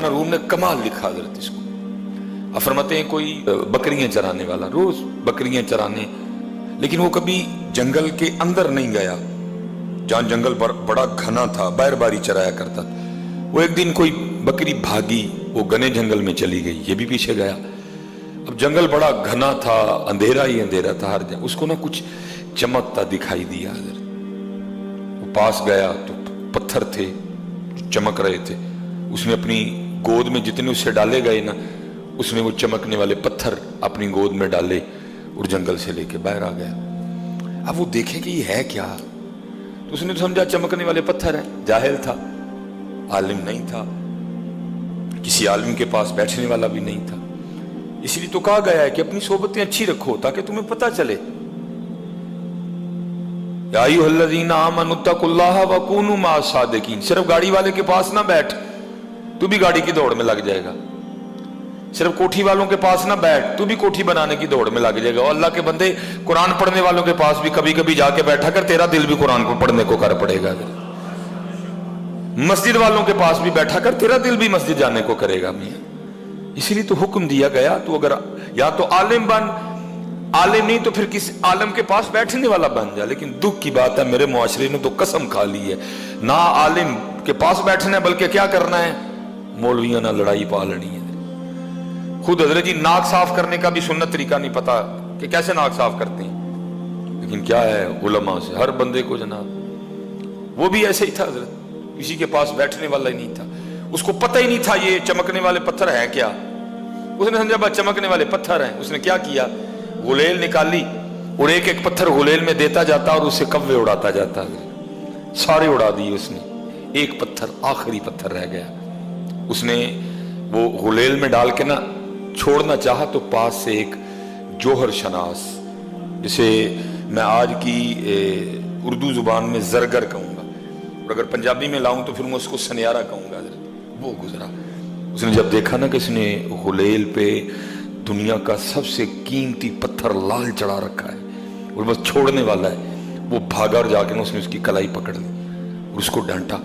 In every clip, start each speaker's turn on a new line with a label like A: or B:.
A: مولانا روم نے کمال لکھا حضرت اس کو. اب فرماتے ہیں کوئی بکریاں چرانے والا روز بکریاں چرانے، لیکن وہ کبھی جنگل کے اندر نہیں گیا جہاں جنگل بڑا گھنا تھا، باہر باری چرایا کرتا تھا. وہ ایک دن کوئی بکری بھاگی، وہ گھنے جنگل میں چلی گئی، یہ بھی پیچھے گیا. اب جنگل بڑا گھنا تھا، اندھیرا ہی اندھیرا تھا ہر جگہ. اس کو نا کچھ چمکتا دکھائی دیا حضرت. وہ پاس گیا تو پتھر تھے چمک رہے تھے. اس نے اپنی گود میں جتنے اس سے ڈالے گئے نا، اس نے وہ چمکنے والے پتھر اپنی گود میں ڈالے اور جنگل سے لے کے باہر آ گیا. اب وہ دیکھے کہ یہ ہے کیا، تو اس نے سمجھا چمکنے والے پتھر ہیں. جاہل تھا، عالم نہیں تھا، کسی عالم کے پاس بیٹھنے والا بھی نہیں تھا. اس لیے تو کہا گیا ہے کہ اپنی صحبتیں اچھی رکھو تاکہ تمہیں پتہ چلے. یا ایھا الذین آمنوا اتقوا اللہ وکونوا مع الصادقین. صرف گاڑی والے کے پاس نہ بیٹھ، تو بھی گاڑی کی دوڑ میں لگ جائے گا. صرف کوٹھی والوں کے پاس نہ بیٹھ، تو بھی کوٹھی بنانے کی دوڑ میں لگ جائے گا. اور اللہ کے بندے قرآن پڑھنے والوں کے پاس بھی کبھی کبھی جا کے بیٹھا کر، تیرا دل بھی قرآن کو پڑھنے کو کر پڑے گا. مسجد والوں کے پاس بھی بیٹھا کر، تیرا دل بھی مسجد جانے کو کرے گا. میاں اسی لیے تو حکم دیا گیا، تو اگر یا تو عالم بن، عالم نہیں تو پھر کسی عالم کے پاس بیٹھنے والا بن جا. لیکن دکھ کی بات ہے میرے معاشرے نے تو قسم کھا لی ہے، نہ عالم کے پاس بیٹھنا ہے بلکہ کیا کرنا ہے، مولویوں نہ لڑائی پا لڑی ہے. خود حضرت جی ناک صاف کرنے کا بھی سنت طریقہ نہیں پتا کہ کیسے ناک صاف کرتے ہیں، لیکن کیا ہے علماء سے ہر بندے کو جناب. وہ بھی ایسے ہی تھا حضرت، کسی کے پاس بیٹھنے والا ہی نہیں تھا. اس کو پتہ ہی نہیں تھا یہ چمکنے والے پتھر ہیں کیا. اس نے سمجھا بس چمکنے والے پتھر ہیں. اس نے کیا کیا، غلیل نکالی اور ایک ایک پتھر غلیل میں دیتا جاتا اور اس سے کوے اڑاتا جاتا. سارے اڑا دیے اس نے، ایک پتھر آخری پتھر رہ گیا. اس نے وہ غلیل میں ڈال کے نا چھوڑنا چاہا تو پاس سے ایک جوہر شناس، جسے میں آج کی اردو زبان میں زرگر کہوں گا، اور اگر پنجابی میں لاؤں تو پھر میں اس کو سنیارہ کہوں گا. وہ گزرا. اس نے جب دیکھا نا کہ اس نے غلیل پہ دنیا کا سب سے قیمتی پتھر لال چڑھا رکھا ہے اور بس چھوڑنے والا ہے، وہ بھاگا اور جا کے اس نے اس کی کلائی پکڑ لی اور اس کو ڈانٹا.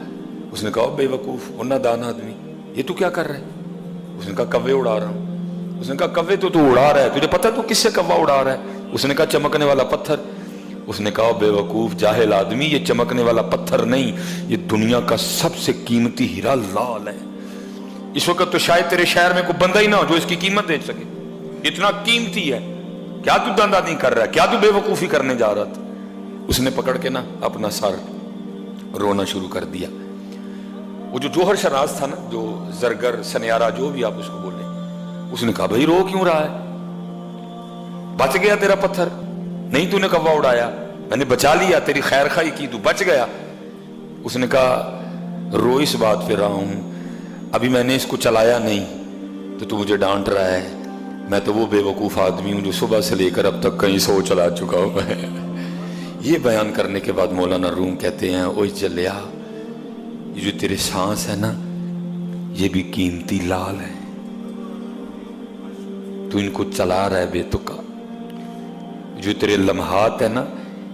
A: اس نے کہا بے وقوف اور نادان آدمی، یہ تو کیا کر رہا ہے؟ اس نے کہا کوے اڑا رہا ہوں. اس نے کہا کوے تو اڑا رہا ہے، تجھے پتہ تو کس سے کوا اڑا رہا ہے؟ اس نے کہا چمکنے والا پتھر. اس نے کہا بے وقوف جاہل آدمی، یہ چمکنے والا پتھر نہیں، یہ دنیا کا سب سے قیمتی ہیرا لال ہے. اس وقت تو شاید تیرے شہر میں کوئی بندہ ہی نہ ہو جو اس کی قیمت دے سکے، اتنا قیمتی ہے. کیا تو دندہ نہیں کر رہا ہے، کیا تو بے وقوفی کرنے جا رہا تھا؟ اس نے پکڑ کے نا اپنا سر رونا شروع کر دیا. وہ جو جوہر شناس تھا نا، جو زرگر سنیارہ جو بھی آپ اس کو بولیں، اس نے کہا بھائی رو کیوں رہا ہے؟ بچ گیا تیرا پتھر؟ نہیں تو نے کوا اڑایا، میں نے بچا لیا، تیری خیر خواہی کی، تو بچ گیا. اس نے کہا رو اس بات پہ رہا ہوں، ابھی میں نے اس کو چلایا نہیں تو مجھے ڈانٹ رہا ہے. میں تو وہ بے وقوف آدمی ہوں جو صبح سے لے کر اب تک کہیں سو چلا چکا ہوں. یہ بیان کرنے کے بعد مولانا روم کہتے ہیں اوہ چلیا، یہ جو تیرے سانس ہے نا یہ بھی قیمتی لال ہے، تو ان کو چلا رہا ہے بے تکا. جو تیرے لمحات ہیں نا،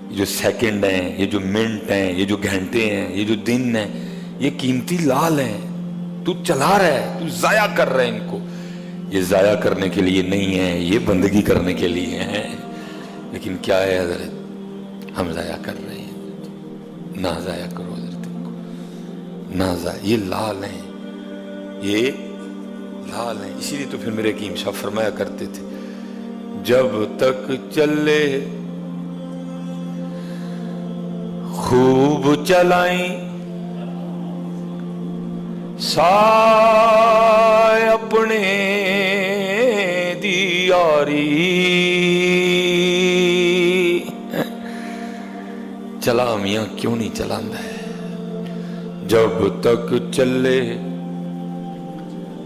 A: یہ جو سیکنڈ ہیں، یہ جو منٹ ہیں، یہ جو گھنٹے ہیں، یہ جو دن ہیں، یہ قیمتی لال ہیں. تو چلا رہا ہے، تو ضائع کر رہا ہے ان کو. یہ ضائع کرنے کے لیے نہیں ہے، یہ بندگی کرنے کے لیے ہیں. لیکن کیا ہے حضرت، ہم ضائع کر رہے ہیں. نہ ضائع کرو حضرت ان کو، نہ ضائع. یہ لال ہیں، یہ لال ہیں. اسی لیے تو پھر میرے حکیم صاحب فرمایا کرتے تھے جب تک چلے خوب چلائیں سائے اپنے دی یاری. چلا میاں کیوں نہیں چلاندہ ہے؟ جب تک چلے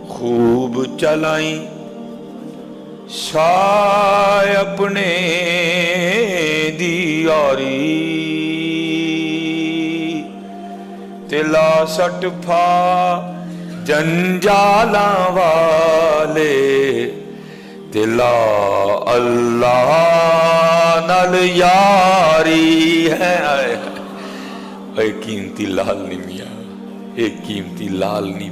A: خوب چلائیں سائے اپنے دی یاری. تلا سٹ پھا جنجالاں والے، تلا اللہ نال یاری ہے. اے قیمتی لال نہیں میاں، اے قیمتی لال نہیں،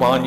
A: 5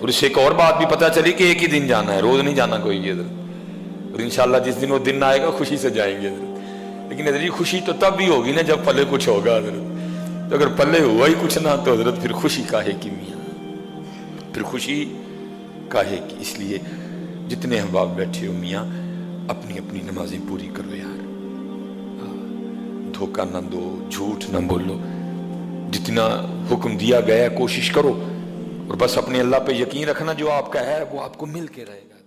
A: اور اس سے ایک اور بات بھی پتہ چلی کہ ایک ہی دن جانا ہے, روز نہیں جانا کوئی بھی حضرت. اور انشاءاللہ جس دن وہ دن آئے گا خوشی سے جائیں گے حضرت. لیکن حضرت خوشی تو تب بھی ہوگی نا جب پلے کچھ ہوگا حضرت. تو اگر پلے ہوا ہی کچھ نہ تو حضرت پھر خوشی کاہے کی میاں, پھر خوشی کاہے کی. اس لیے جتنے احباب بیٹھے ہو میاں اپنی اپنی نمازیں پوری کرو یار, دھوکہ نہ دو, جھوٹ نہ بولو. جتنا حکم دیا گیا ہے کوشش کرو, اور بس اپنے اللہ پہ یقین رکھنا, جو آپ کا ہے وہ آپ کو مل کے رہے گا.